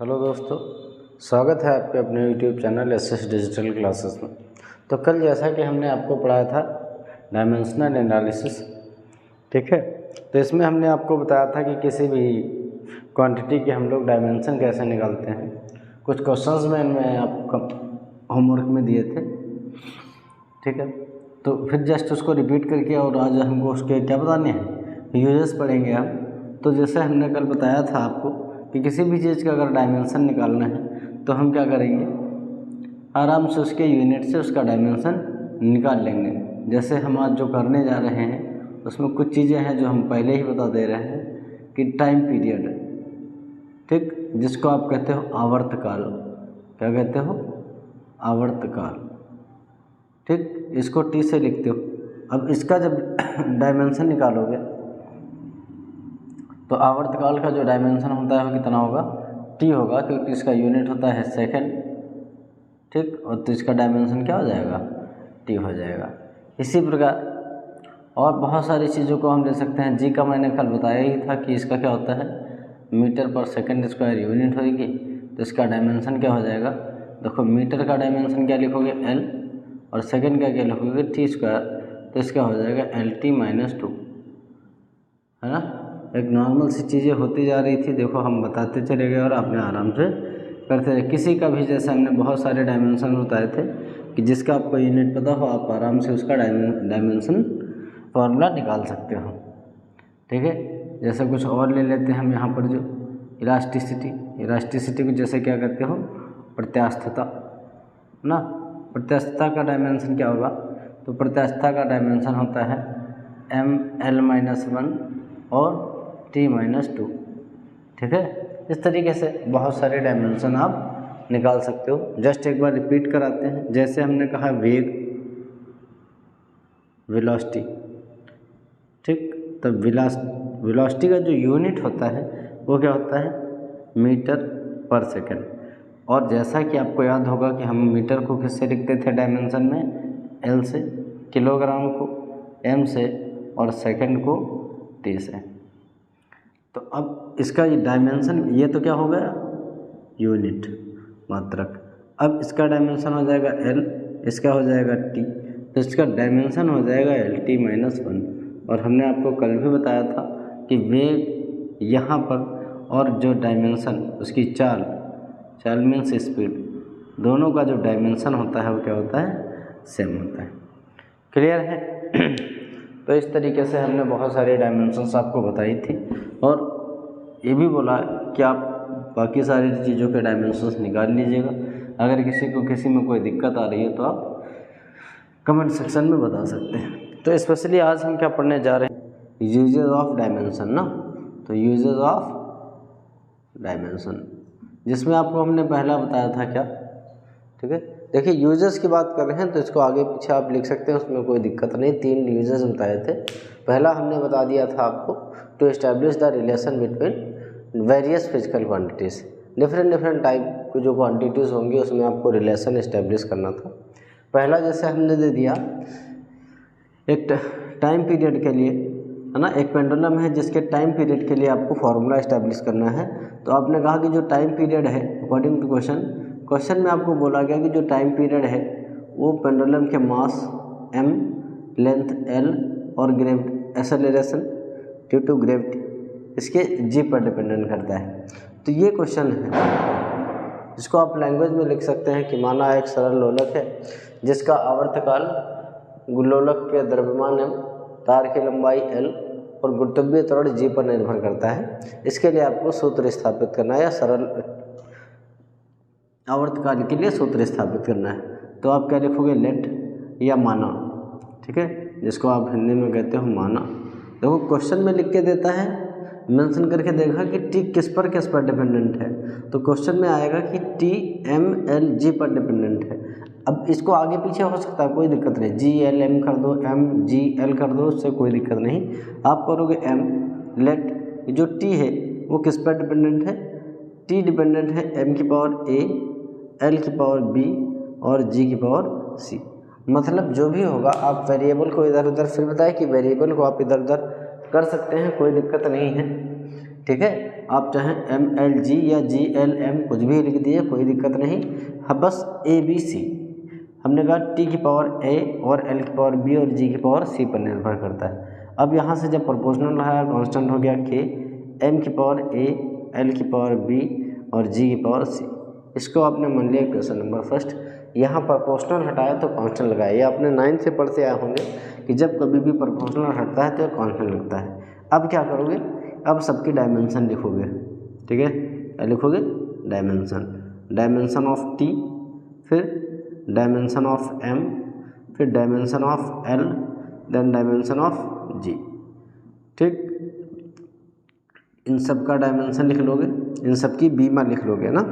Hello दोस्तों, स्वागत है आपके अपने YouTube channel SS digital classes में। तो कल जैसा कि हमने आपको पढ़ाया था डायमेंशनल एनालिसिस, ठीक है। तो इसमें हमने आपको बताया था कि किसी भी क्वांटिटी के हम लोग डायमेंशन कैसे निकालते हैं। कुछ क्वेश्चंस में आपको होमवर्क में दिए थे, ठीक है। तो फिर जस्ट उसको रिपीट करके और आज हमको उसके क्या बताने हैं, यूजेस पढ़ेंगे हम। तो जैसे हमने कल बताया था आपको कि किसी भी चीज़ का अगर डायमेंशन निकालना है तो हम क्या करेंगे, आराम से उसके यूनिट से उसका डायमेंशन निकाल लेंगे। जैसे हम आज जो करने जा रहे हैं उसमें कुछ चीज़ें हैं जो हम पहले ही बता दे रहे हैं कि टाइम पीरियड, ठीक, जिसको आप कहते हो आवर्तकाल। क्या कहते हो? आवर्तकाल, ठीक। इसको टी से लिखते हो। अब इसका जब डायमेंशन निकालोगे तो आवर्तकाल का जो डायमेंशन होता है वो कितना होगा? टी होगा, क्योंकि इसका यूनिट होता है सेकंड, ठीक। और तो इसका डायमेंशन क्या हो जाएगा? टी हो जाएगा। इसी प्रकार और बहुत सारी चीज़ों को हम ले सकते हैं। जी का मैंने कल बताया ही था कि इसका क्या होता है, मीटर पर सेकंड स्क्वायर यूनिट होगी। तो इसका डायमेंशन क्या हो जाएगा? देखो, मीटर का डायमेंशन क्या लिखोगे? एल, और सेकंड का क्या लिखोगे? T square. तो इसका हो जाएगा LT-2, है ना। एक नॉर्मल सी चीज़ें होती जा रही थी, देखो हम बताते चले गए और आपने आराम से करते रहे। किसी का भी जैसे हमने बहुत सारे डायमेंशन बताए थे कि जिसका आपको यूनिट पता हो, आप आराम से उसका डायमेंशन फॉर्मूला निकाल सकते हो, ठीक है। जैसे कुछ और ले लेते हैं हम यहाँ पर, जो इलास्टिसिटी को जैसे क्या कहते हो? प्रत्यास्थता ना। प्रत्यास्थता का डायमेंशन क्या होगा? तो प्रत्यास्थता का डायमेंशन होता है ML-1 और T-2, ठीक है। इस तरीके से बहुत सारे डायमेंशन आप निकाल सकते हो। जस्ट एक बार रिपीट कराते हैं। जैसे हमने कहा वेग, वेलोसिटी, ठीक। तो वेलोसिटी का जो यूनिट होता है वो क्या होता है? मीटर पर सेकंड। और जैसा कि आपको याद होगा कि हम मीटर को किससे लिखते थे डायमेंशन में? L से, किलोग्राम को M से, और सेकंड को T से। तो अब इसका ये डायमेंशन, ये तो क्या हो गया? यूनिट, मात्रक। अब इसका डायमेंशन हो जाएगा L, इसका हो जाएगा T, तो इसका डायमेंशन हो जाएगा LT-1। और हमने आपको कल भी बताया था कि वेग यहाँ पर और जो डायमेंशन उसकी चाल मीन्स स्पीड, दोनों का जो डायमेंशन होता है वो क्या होता है? सेम होता है। क्लियर है? तो इस तरीके से हमने बहुत सारे डायमेंशंस आपको बताई थी, और ये भी बोला कि आप बाकी सारी चीज़ों के डायमेंशंस निकाल लीजिएगा। अगर किसी में कोई दिक्कत आ रही है तो आप कमेंट सेक्शन में बता सकते हैं। तो स्पेशली आज हम क्या पढ़ने जा रहे हैं? यूजेस ऑफ डायमेंशन ना। तो यूजेस ऑफ डायमेंशन, जिसमें आपको हमने पहला बताया था क्या, ठीक है। देखिए, यूजेस की बात कर रहे हैं तो इसको आगे पीछे आप लिख सकते हैं, उसमें कोई दिक्कत नहीं। 3 यूजेस बताए थे। पहला हमने बता दिया था आपको, to establish the relation between various physical quantities. Different type की जो क्वांटिटीज़ होंगी उसमें आपको रिलेशन इस्टेब्लिश करना था। पहला जैसे हमने दे दिया, एक टाइम पीरियड के लिए, है ना, एक पेंडुलम है जिसके टाइम पीरियड के लिए आपको फार्मूला इस्टेब्लिश करना है। तो आपने कहा कि जो टाइम पीरियड है, अकॉर्डिंग टू क्वेश्चन में आपको बोला गया कि जो टाइम पीरियड है वो पेंडुलम के मास m, लेंथ l और एक्सेलरेशन ड्यू टू ग्रेविटी, इसके g पर डिपेंडेंट करता है। तो ये क्वेश्चन है जिसको आप लैंग्वेज में लिख सकते हैं कि माना एक सरल लोलक है जिसका आवर्तकाल लोलक के द्रव्यमान m, तार की लंबाई l और गुरुत्वीय त्वरण g पर निर्भर करता है। इसके लिए आपको सूत्र स्थापित करना है, या सरल आवर्तकाल के लिए सूत्र स्थापित करना है। तो आप क्या लिखोगे? लेट या माना, ठीक है, जिसको आप हिंदी में कहते हो माना। देखो, क्वेश्चन में लिख के देता है, मेंशन करके देगा कि टी किस पर डिपेंडेंट है। तो क्वेश्चन में आएगा कि टी ML-G पर डिपेंडेंट है। अब इसको आगे पीछे हो सकता है, कोई दिक्कत नहीं। GL-M कर दो, MGL कर दो, उससे कोई दिक्कत नहीं। आप करोगे M, लेट जो टी है वो किस पर डिपेंडेंट है? टी डिपेंडेंट है M की पावर A, L की पावर B और G की पावर C। मतलब जो भी होगा आप वेरिएबल को इधर उधर, फिर बताएं कि वेरिएबल को आप इधर उधर कर सकते हैं, कोई दिक्कत नहीं है, ठीक है। आप चाहें MLG या GLM कुछ भी लिख दिए, कोई दिक्कत नहीं। हाँ बस ABC हमने कहा T की पावर A और L की पावर B और G की पावर C पर निर्भर करता है। अब यहाँ से जब प्रोपोर्शनल रहा कांस्टेंट हो गया K, M की पावर A, L की पावर B और G की पावर C। इसको आपने मान लिया इक्वेशन नंबर फर्स्ट। यहाँ प्रोपोर्शनल हटाया तो कांस्टेंट लगाया। ये आपने 9 से पढ़ते आए होंगे कि जब कभी भी प्रोपोर्शनल हटता है तो कांस्टेंट लगता है। अब क्या करोगे, अब सबकी डायमेंशन लिखोगे, ठीक है। क्या लिखोगे, डायमेंशन ऑफ T, फिर डायमेंशन ऑफ M, फिर dimension of L, then dimension of G, ठीक। इन सब का डायमेंशन लिख लोगे, इन सब की बीमा लिख लोगे ना,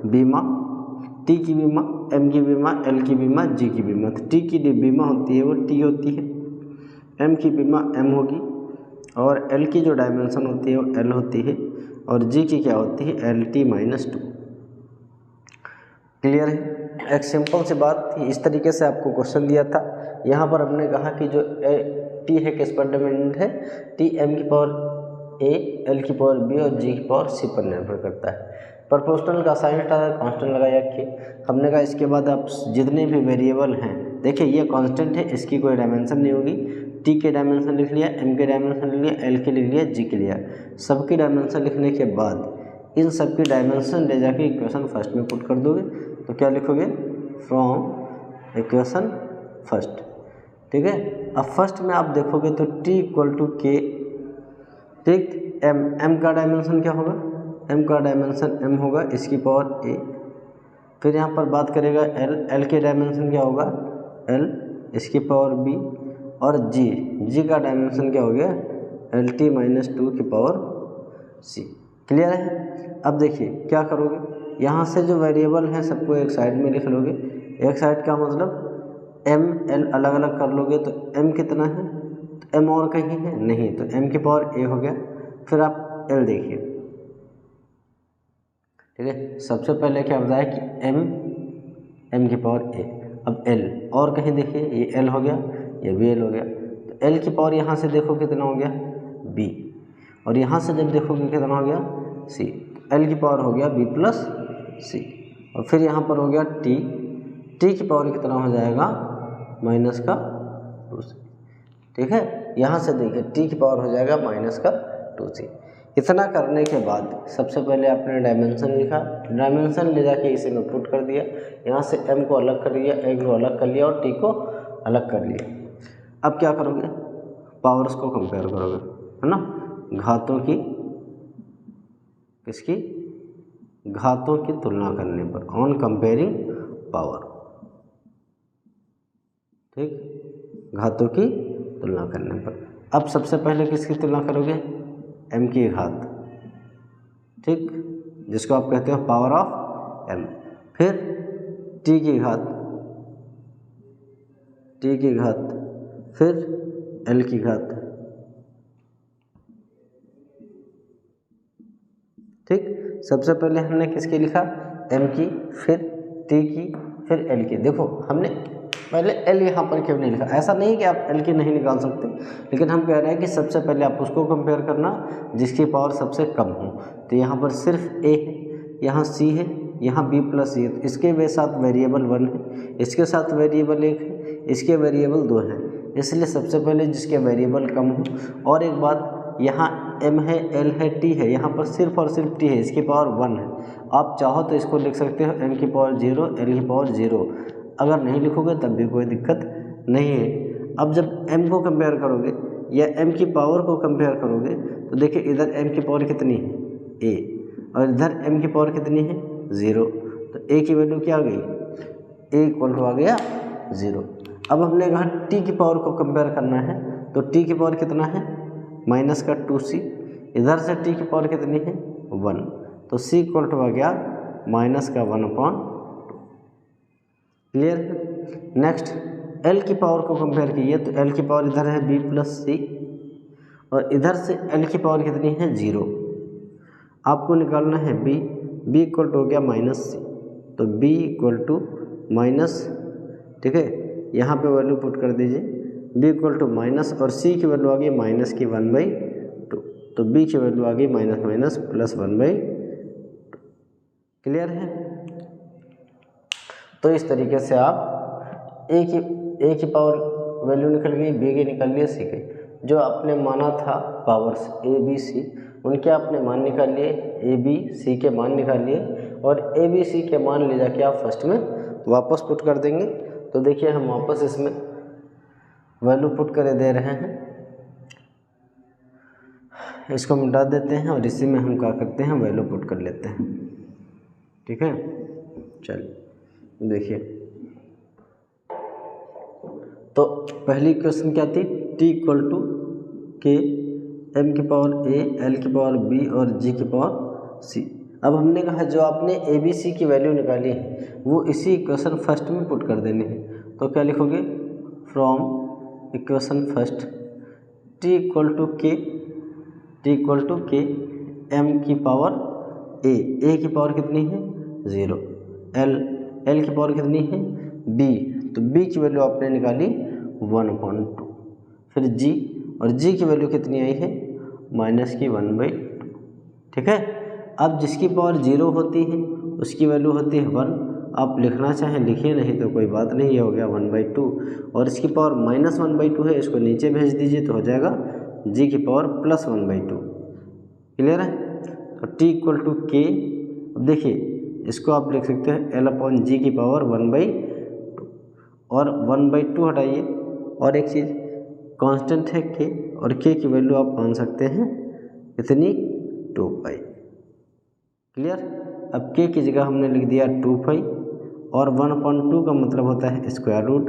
बीमा, T की बीमा, M की बीमा, L की बीमा, G की बीमा। तो T की जो बीमा होती है वो T होती है, M की बीमा M होगी, और L की जो डायमेंशन होती है वो L होती है, और G की क्या होती है, LT-2। क्लियर है। एक सिंपल सी बात थी, इस तरीके से आपको क्वेश्चन दिया था। यहाँ पर हमने कहा कि जो T है किस पर डिपेंडेंट है, T M की पावर A, L की पावर B और G की पावर C पर निर्भर करता है। प्रोपोर्शनल का साइन हटा है, कांस्टेंट लगाया कि हमने कहा इसके बाद आप जितने भी वेरिएबल हैं, देखिए ये कांस्टेंट है, इसकी कोई डायमेंशन नहीं होगी। T के डायमेंशन लिख लिया, M के डायमेंशन लिख लिया, L के लिख लिया, G के लिया। सबकी डायमेंशन लिखने के बाद इन सब की डायमेंशन ले जाके इक्वेशन फर्स्ट में पुट कर दोगे। तो क्या लिखोगे, फ्रॉम इक्वेशन फर्स्ट, ठीक है। अब फर्स्ट में आप देखोगे तो T = K, ठीक। M का डायमेंशन क्या होगा, M का डायमेंशन M होगा, इसकी पावर A। फिर यहाँ पर बात करेगा L के डायमेंशन क्या होगा, L, इसकी पावर B, और G का डायमेंशन क्या हो गया, LT-2 की पावर C। क्लियर है। अब देखिए क्या करोगे, यहाँ से जो वेरिएबल हैं सबको एक साइड में लिख लोगे। एक साइड का मतलब M L अलग अलग कर लोगे। तो M कितना है, तो M और कहीं है नहीं, तो M की पावर A हो गया। फिर आप L देखिए, ठीक है। सबसे पहले क्या बताया कि M की पावर A। अब L और कहीं देखिए, ये L हो गया, ये भी L हो गया। तो L की पावर यहाँ से देखो कितना हो गया, B, और यहाँ से जब देखोगे कितना हो गया, C। L की पावर हो गया B + C, और फिर यहाँ पर हो गया T की पावर कितना हो जाएगा, -2C, ठीक है। यहाँ से देखिए T की पावर हो जाएगा -2C। इतना करने के बाद सबसे पहले आपने डायमेंशन लिखा, डायमेंशन ले जाके इसी में पुट कर दिया। यहाँ से M को अलग कर दिया, L को अलग कर लिया और T को अलग कर लिया। अब क्या करोगे, पावर्स को कंपेयर करोगे, है ना, घातों की, किसकी, घातों की तुलना करने पर, ऑन कंपेयरिंग पावर, ठीक, घातों की तुलना करने पर। अब सबसे पहले किसकी तुलना करोगे, M की घात, ठीक, जिसको आप कहते हो पावर ऑफ M। फिर T की घात, फिर L की घात, ठीक। सबसे पहले हमने किसकी लिखा, M की, फिर T की, फिर L की। देखो हमने पहले L यहाँ पर क्यों नहीं लिखा, ऐसा नहीं कि आप L की नहीं निकाल सकते, लेकिन हम कह रहे हैं कि सबसे पहले आप उसको कंपेयर करना जिसकी पावर सबसे कम हो। तो यहाँ पर सिर्फ A है, यहाँ C है, यहाँ B + C है। तो इसके वे साथ वेरिएबल 1 है, इसके साथ वेरिएबल 1 है, इसके वेरिएबल 2 हैं, इसलिए सबसे पहले जिसके वेरिएबल कम हो। और एक बात, यहाँ M है, L है, T है, यहाँ पर सिर्फ और सिर्फ T है, इसकी पावर 1 है। आप चाहो तो इसको लिख सकते हो M की पावर 0, L की पावर 0। अगर नहीं लिखोगे तब भी कोई दिक्कत नहीं है। अब जब M को कंपेयर करोगे या M की पावर को कंपेयर करोगे तो देखिए इधर M की पावर कितनी है, A, और इधर M की पावर कितनी है, 0। तो A की वैल्यू क्या आ गई, A = आ गया 0। अब हमने कहा T की पावर को कंपेयर करना है, तो T की पावर कितना है, -2C। इधर से T की पावर कितनी है, 1, तो C = आ गया -1/2। क्लियर। नेक्स्ट L की पावर को कंपेयर कीजिए, तो L की पावर इधर है B + C, और इधर से L की पावर कितनी है, 0। आपको निकालना है B = हो गया -C, तो B = ठीक है, यहाँ पे वैल्यू पुट कर दीजिए, B = और C की वैल्यू आ गई -1/2। तो b की वैल्यू आ गई माइनस माइनस प्लस 1/2। क्लियर है? तो इस तरीके से आप a की पावर वैल्यू निकल गई, b की निकल लिए, c की जो आपने माना था पावर्स a b c उनके आपने मान निकाल लिए, a b c के मान निकाल लिए और a b c के मान ले जाके आप फर्स्ट में वापस पुट कर देंगे। तो देखिए हम वापस इसमें वैल्यू पुट कर दे रहे हैं, इसको मिटा देते हैं और इसी में हम क्या करते हैं वैल्यू पुट कर लेते हैं। ठीक है, चलिए देखिए। तो पहली क्वेश्चन क्या थी, t equal to k m की पावर a l की पावर b और g की पावर c। अब हमने कहा जो आपने a b c की वैल्यू निकाली है वो इसी इक्वेशन फर्स्ट में पुट कर देनी है। तो क्या लिखोगे, from equation first t equal to k m की पावर a की पावर कितनी है 0, l की पावर कितनी है b, तो b की वैल्यू आपने निकाली 1/2, फिर g और g की वैल्यू कितनी आई है माइनस की 1/2। ठीक है, अब जिसकी पावर 0 होती है उसकी वैल्यू होती है 1, आप लिखना चाहें लिखिए, नहीं तो कोई बात नहीं, ये हो गया 1/2। और इसकी पावर माइनस 1/2 है, इसको नीचे भेज दीजिए तो हो जाएगा g की पावर प्लस 1/2। क्लियर है? तो t इक्वल टू के, अब देखिए इसको आप लिख सकते हैं l/g की पावर 1/2 और 1/2 हटाइए, और एक चीज़ कांस्टेंट है k, और k की वैल्यू आप मान सकते हैं इतनी 2π। क्लियर? अब k की जगह हमने लिख दिया 2π और 1/2 का मतलब होता है स्क्वायर रूट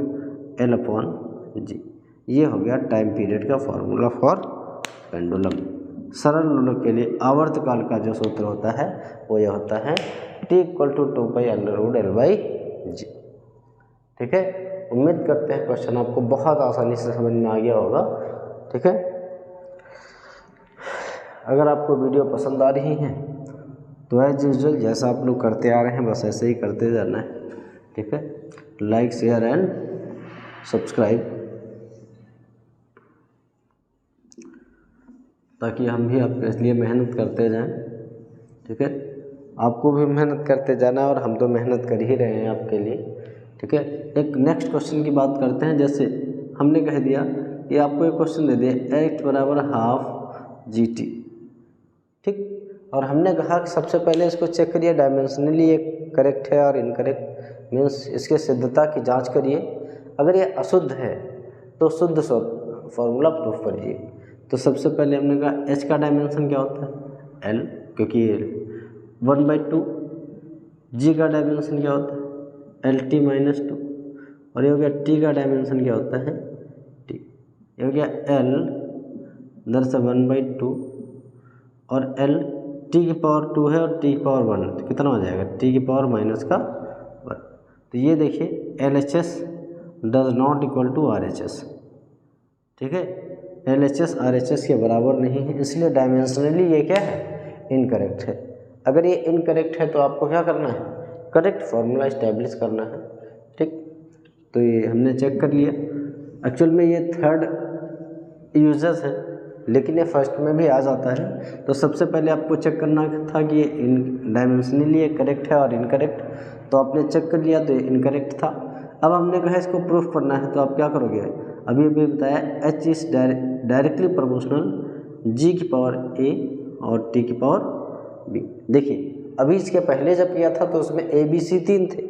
l/g। ये हो गया टाइम पीरियड का फॉर्मूला फॉर पेंडुलम। सरल लोलक के लिए आवर्तकाल का जो सूत्र होता है वो यह होता है t इक्वल टू 2π√L/g। ठीक है, उम्मीद करते हैं क्वेश्चन आपको बहुत आसानी से समझ में आ गया होगा। ठीक है, अगर आपको वीडियो पसंद आ रही है तो एज यूजुअल जैसा आप लोग करते आ रहे हैं बस ऐसे ही करते जाना है। ठीक है, लाइक शेयर एंड सब्सक्राइब, ताकि हम भी आपके लिए मेहनत करते जाएं। ठीक है, आपको भी मेहनत करते जाना है और हम तो मेहनत कर ही रहे हैं आपके लिए। ठीक है, एक नेक्स्ट क्वेश्चन की बात करते हैं। जैसे हमने कह दिया कि आपको एक क्वेश्चन दे दिया x बराबर हाफ gt। ठीक, और हमने कहा कि सबसे पहले इसको चेक करिए डायमेंशनली ये करेक्ट है और इनकरेक्ट, मीन्स इसके सिद्धता की जांच करिए। अगर ये अशुद्ध है तो शुद्ध फॉर्मूला प्रूफ करिए। तो सबसे पहले हमने कहा h का डायमेंशन क्या होता है l, क्योंकि 1/2। g का डायमेंशन क्या होता है LT-2, और ये हो गया t का डायमेंशन क्या होता है t, ये हो गया l दर से 1/2 और l t की पावर 2 है और t की पावर 1, तो कितना हो जाएगा t की पावर माइनस का 1। तो ये देखिए LHS does not equal to RHS। ठीक है, LHS RHS के बराबर नहीं है, इसलिए डायमेंशनली ये क्या है इनकरेक्ट है। अगर ये इनकरेक्ट है तो आपको क्या करना है, करेक्ट फार्मूला इस्टेब्लिश करना है। ठीक, तो ये हमने चेक कर लिया। एक्चुअल में ये थर्ड यूजेस है लेकिन ये फर्स्ट में भी आ जाता है। तो सबसे पहले आपको चेक करना था कि ये डायमेंशनली ये करेक्ट है और इनकरेक्ट, तो आपने चेक कर लिया तो ये इनकरेक्ट था। अब हमने कहा इसको प्रूफ करना है, तो आप क्या करोगे, अभी बताया h is directly proportional g की पावर a और t की पावर b। देखिए अभी इसके पहले जब किया था तो उसमें a b c 3 थे,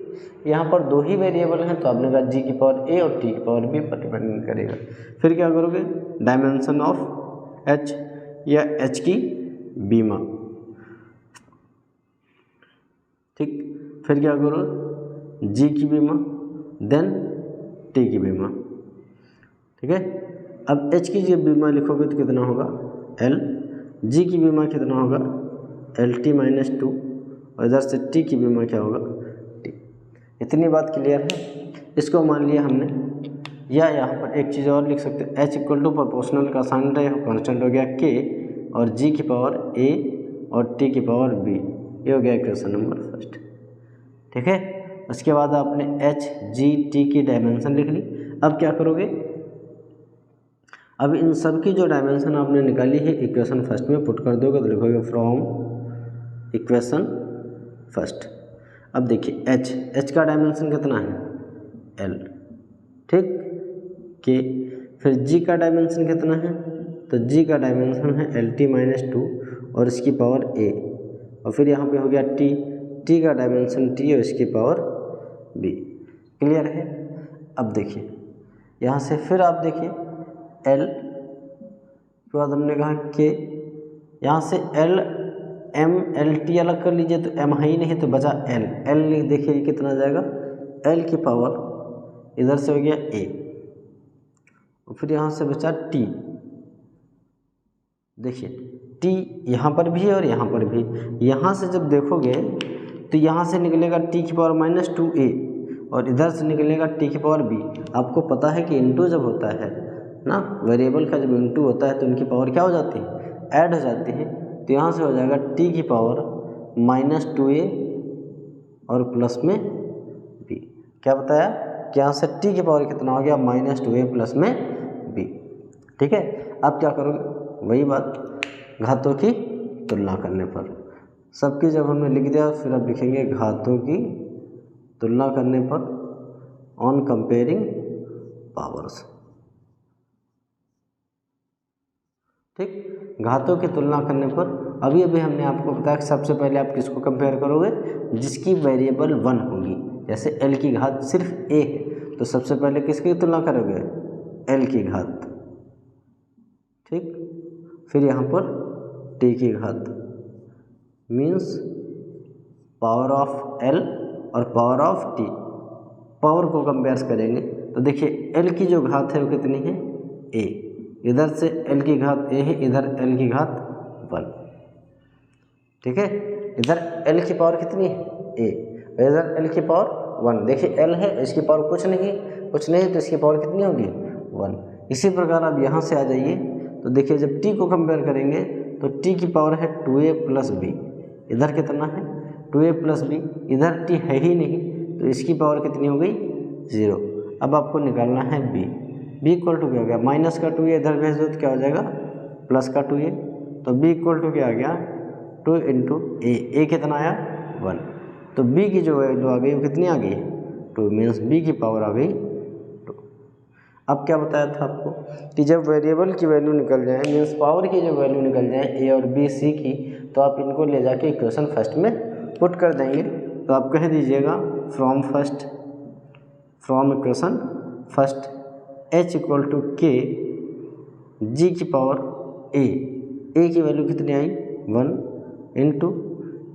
यहाँ पर 2 ही वेरिएबल हैं, तो आपने कहा g की पावर a और t की पावर b पर डिपेंड करेगा। फिर क्या करोगे, डायमेंशन ऑफ h या h की बीमा। ठीक, फिर क्या करो, g की बीमा देन t की बीमा। ठीक है, अब h की जब बीमा लिखोगे तो कितना होगा l, g की बीमा कितना होगा LT-2 और इधर से t की बीमा क्या होगा t। इतनी बात क्लियर है, इसको मान लिया हमने। या यहाँ पर एक चीज़ और लिख सकते हैं, h इक्वल टू प्रोपोर्शनल का साइन है कॉन्स्टेंट हो गया k और g की पावर a और t की पावर b। ये हो गया इक्वेशन नंबर फर्स्ट। ठीक है, उसके बाद आपने h g t की डायमेंशन लिख ली। अब क्या करोगे, अब इन सब की जो डायमेंशन आपने निकाली है इक्वेशन फर्स्ट में पुट कर दोगे तो लिखोगे फ्रॉम इक्वेशन फर्स्ट। अब देखिए एच का डायमेंशन कितना है एल, ठीक, के। फिर जी का डायमेंशन कितना है, तो जी का डायमेंशन है एल टी माइनस टू और इसकी पावर ए, और फिर यहाँ पे हो गया टी का डायमेंशन टी और इसकी पावर बी। क्लियर है। अब देखिए यहाँ से फिर आप देखिए एल के बाद हमने कहा के, यहाँ से एल एम एल टी अलग कर लीजिए तो एम है ही नहीं तो बचा एल, एल देखिए कितना आ जाएगा एल की पावर इधर से हो गया ए और फिर यहाँ से बचा टी। देखिए टी यहाँ पर भी है और यहाँ पर भी, यहाँ से जब देखोगे तो यहाँ से निकलेगा टी की पावर माइनस टू ए और इधर से निकलेगा टी की पावर बी। आपको पता है कि इनटू जब होता है ना वेरिएबल का, जब इनटू होता है तो उनकी पावर क्या हो जाती है ऐड हो जाती है। तो यहाँ से हो जाएगा टी की पावर माइनस टू ए और प्लस में बी। क्या बताया कि यहाँ से टी की पावर कितना हो गया माइनस टू ए प्लस में बी। ठीक है। अब क्या करोगे वही बात घातों की तुलना करने पर, सबकी जब हमने लिख दिया फिर अब लिखेंगे घातों की तुलना करने पर ऑन कंपेयरिंग पावर्स। ठीक, घातों की तुलना करने पर अभी हमने आपको बताया कि सबसे पहले आप किसको कंपेयर करोगे जिसकी वेरिएबल 1 होगी। जैसे एल की घात सिर्फ ए है तो सबसे पहले किसकी तुलना करोगे एल की घात, ठीक। फिर यहाँ पर टी की घात मीन्स पावर ऑफ एल और पावर ऑफ टी, पावर को कंपेयर करेंगे तो देखिए एल की जो घात है वो कितनी है ए, इधर से एल की घात ए है, इधर एल की घात 1, ठीक है। इधर एल की पावर कितनी है ए, इधर एल की पावर 1। देखिए एल है इसकी पावर कुछ नहीं तो इसकी पावर कितनी होगी 1। इसी प्रकार आप यहाँ से आ जाइए तो देखिए जब टी को कंपेयर करेंगे तो टी की पावर है 2a प्लस बी, इधर कितना है 2a प्लस बी, इधर टी है ही नहीं तो इसकी पावर कितनी हो गई 0। अब आपको निकालना है बी इक्वल टू क्या हो गया माइनस का 2a, इधर भेज दो तो क्या हो जाएगा प्लस का 2a, तो b इक्वल टू क्या आ गया 2 इंटू ए कितना आया 1, तो b की जो वैल्यू आ गई वो कितनी आ गई 2, मीन्स b की पावर आ गई 2। अब क्या बताया था आपको कि जब वेरिएबल की वैल्यू निकल जाए मीन्स पावर की जो वैल्यू निकल जाए ए और बी सी की, तो आप इनको ले जाके इक्वेशन फर्स्ट में पुट कर देंगे। तो आप कह दीजिएगा from equation first h equal to k G की पावर ए की वैल्यू कितनी आई 1 इंटू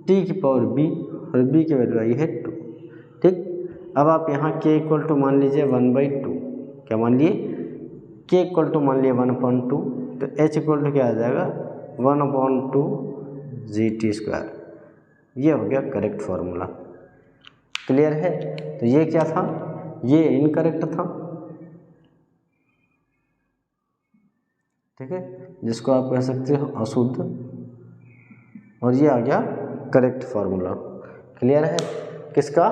टी की पावर बी और बी की वैल्यू आई है 2, ठीक। अब आप यहाँ k इक्वल टू मान लीजिए 1/2, क्या मान लिए k इक्वल टू मान लिए 1/2, तो h इक्वल टू क्या आ जाएगा 1/2 GT²। ये हो गया करेक्ट फॉर्मूला। क्लियर है। तो ये क्या था, ये इनकरेक्ट था, ठीक है, जिसको आप कह सकते हो अशुद्ध, और ये आ गया करेक्ट फॉर्मूला। क्लियर है। किसका,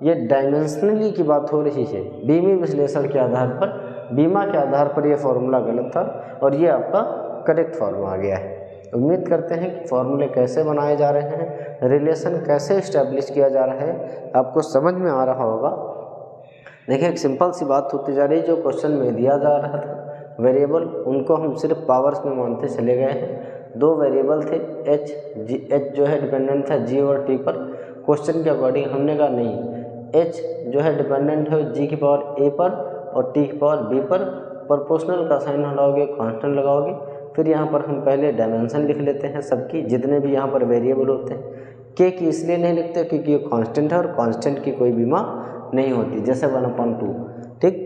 ये डायमेंशनली की बात हो रही है, बीमी विश्लेषण के आधार पर, बीमा के आधार पर ये फॉर्मूला गलत था और ये आपका करेक्ट फॉर्मूला आ गया है। उम्मीद करते हैं कि फॉर्मूले कैसे बनाए जा रहे हैं, रिलेशन कैसे इस्टेब्लिश किया जा रहा है, आपको समझ में आ रहा होगा। देखिए एक सिंपल सी बात होती जा रही है, जो क्वेश्चन में दिया जा रहा था वेरिएबल, उनको हम सिर्फ पावर्स में मानते चले गए हैं। 2 वेरिएबल थे, एच जो है डिपेंडेंट था जी और टी पर। क्वेश्चन के अकॉर्डिंग हमने कहा नहीं, एच जो है डिपेंडेंट है जी की पावर ए पर और टी की पावर बी पर। प्रोपोर्शनल का साइन लगाओगे, कांस्टेंट लगाओगे, फिर यहाँ पर हम पहले डायमेंशन लिख लेते हैं सबकी, जितने भी यहाँ पर वेरिएबल होते हैं। के की इसलिए नहीं लिखते क्योंकि ये कांस्टेंट है और कांस्टेंट की कोई बीमा नहीं होती, जैसे 1/2, ठीक।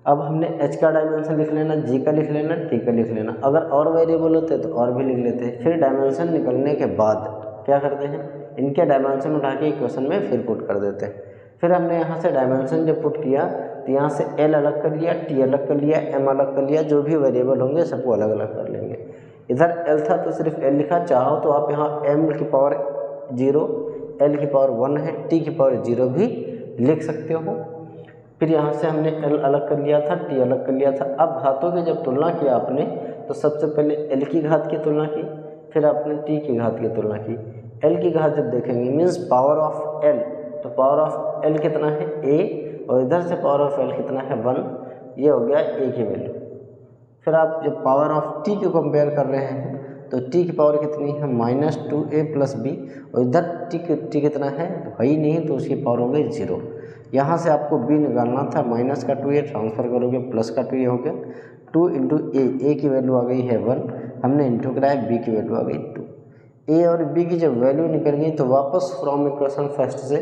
अब हमने h का डायमेंशन लिख लेना, g का लिख लेना, t का लिख लेना। अगर और वेरिएबल होते तो और भी लिख लेते हैं। फिर डायमेंशन निकलने के बाद क्या करते हैं, इनके डायमेंशन उठा के इक्वेशन में फिर पुट कर देते हैं। फिर हमने यहाँ से डायमेंशन जब पुट किया तो यहाँ से l अलग कर लिया, t अलग कर लिया, m अलग कर लिया, जो भी वेरिएबल होंगे सबको अलग अलग कर लेंगे। इधर l था तो सिर्फ l लिखा, चाहो तो आप यहाँ m की पावर 0, l की पावर 1 है, t की पावर 0 भी लिख सकते हो। फिर यहाँ से हमने L अलग कर लिया था, T अलग कर लिया था। अब घातों की जब तुलना किया आपने तो सबसे पहले L की घात की तुलना की, फिर आपने T की घात की तुलना की। L की घात जब देखेंगे मीन्स पावर ऑफ L, तो पावर ऑफ L कितना है A, और इधर से पावर ऑफ L कितना है 1, ये हो गया A की वैल्यू। फिर आप जब पावर ऑफ T को कंपेयर कर रहे हैं तो T की पावर कितनी है -2A + B, और इधर T कितना है ही नहीं, तो उसकी पावर हो गई 0। यहाँ से आपको B निकालना था, माइनस का 2A ट्रांसफ़र करोगे, प्लस का 2A हो गया, 2 × A की वैल्यू आ गई है 1, हमने इंटू कराया, B की वैल्यू आ गई 2। A और B की जब वैल्यू निकल गई तो वापस फ्रॉम इक्वेशन फर्स्ट से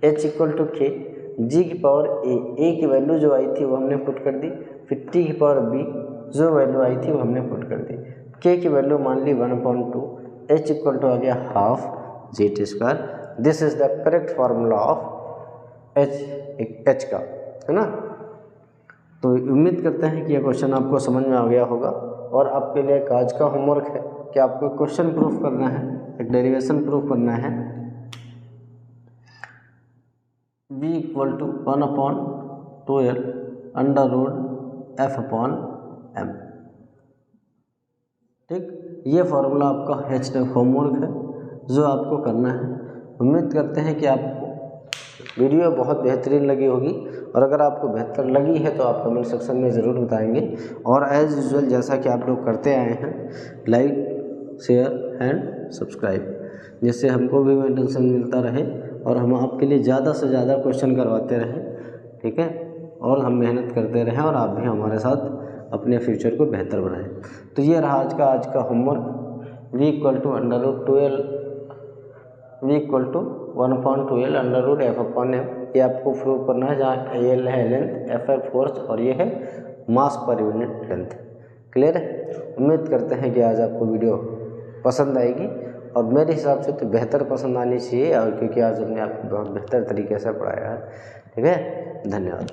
H = K, G की पावर A की वैल्यू जो आई थी वो हमने पुट कर दी, फिर T की पावर B जो वैल्यू आई थी वो हमने पुट कर दी, K की वैल्यू मान ली 1/2, H = आ गया half GT²। This is the correct formula of H का, है ना। तो उम्मीद करते हैं कि यह क्वेश्चन आपको समझ में आ गया होगा। और आपके लिए एक आज का होमवर्क है कि आपको क्वेश्चन प्रूफ करना है, एक डेरिवेशन प्रूफ करना है। V = 1/12 √F/m, ठीक। ये फार्मूला आपका H होमवर्क है जो आपको करना है। उम्मीद करते हैं कि आपको वीडियो बहुत बेहतरीन लगी होगी, और अगर आपको बेहतर लगी है तो आप कमेंट सेक्शन में ज़रूर बताएंगे। और एज़ यूजुअल जैसा कि आप लोग करते आए हैं, लाइक शेयर एंड सब्सक्राइब, जिससे हमको भी मोटिवेशन मिलता रहे और हम आपके लिए ज़्यादा से ज़्यादा क्वेश्चन करवाते रहें, ठीक है। और हम मेहनत करते रहें और आप भी हमारे साथ अपने फ्यूचर को बेहतर बनाएं। तो ये रहा आज का होमवर्क। V = 1/12 √F/m, ये आपको प्रूव करना है, जहाँ L है लेंथ, F है फोर्स, और ये है मास पर यूनिट लेंथ। क्लियर है। उम्मीद करते हैं कि आज आपको वीडियो पसंद आएगी, और मेरे हिसाब से तो बेहतर पसंद आनी चाहिए, और क्योंकि आज हमने आपको बहुत बेहतर तरीके से पढ़ाया है, ठीक है। धन्यवाद।